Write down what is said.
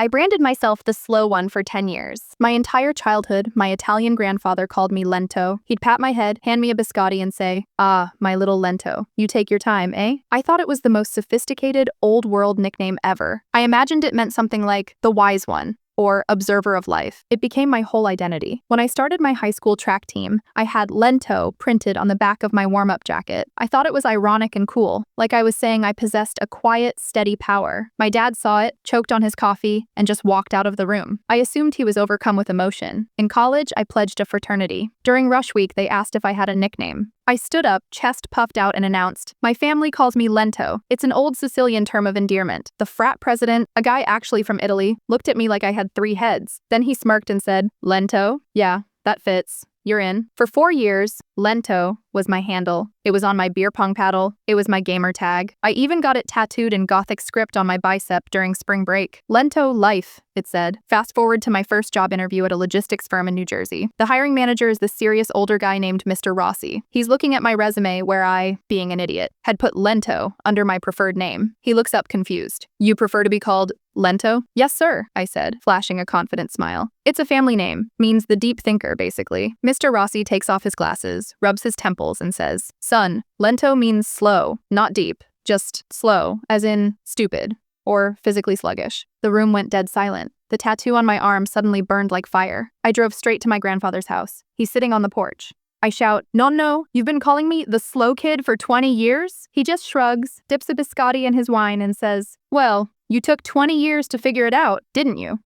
I branded myself the slow one for 10 years. My entire childhood, my Italian grandfather called me Lento. He'd pat my head, hand me a biscotti and say, "Ah, my little Lento. You take your time, eh?" I thought it was the most sophisticated, old-world nickname ever. I imagined it meant something like the wise one, or observer of life. It became my whole identity. When I started my high school track team, I had Lento printed on the back of my warm-up jacket. I thought it was ironic and cool, like I was saying I possessed a quiet, steady power. My dad saw it, choked on his coffee, and just walked out of the room. I assumed he was overcome with emotion. In college, I pledged a fraternity. During rush week, they asked if I had a nickname. I stood up, chest puffed out, and announced, "My family calls me Lento. It's an old Sicilian term of endearment." The frat president, a guy actually from Italy, looked at me like I had 3 heads. Then he smirked and said, "Lento? Yeah, that fits. You're in." For 4 years, Lento was my handle. It was on my beer pong paddle. It was my gamer tag. I even got it tattooed in Gothic script on my bicep during spring break. Lento life, it said. Fast forward to my first job interview at a logistics firm in New Jersey. The hiring manager is this serious older guy named Mr. Rossi. He's looking at my resume where I, being an idiot, had put Lento under my preferred name. He looks up confused. "You prefer to be called Lento?" "Yes, sir," I said, flashing a confident smile. "It's a family name. Means the deep thinker, basically." Mr. Rossi takes off his glasses, rubs his temples, and says, "Son, Lento means slow, not deep. Just slow, as in stupid, or physically sluggish." The room went dead silent. The tattoo on my arm suddenly burned like fire. I drove straight to my grandfather's house. He's sitting on the porch. I shout, "Nonno, you've been calling me the slow kid for 20 years? He just shrugs, dips a biscotti in his wine, and says, "Well, you took 20 years to figure it out, didn't you?"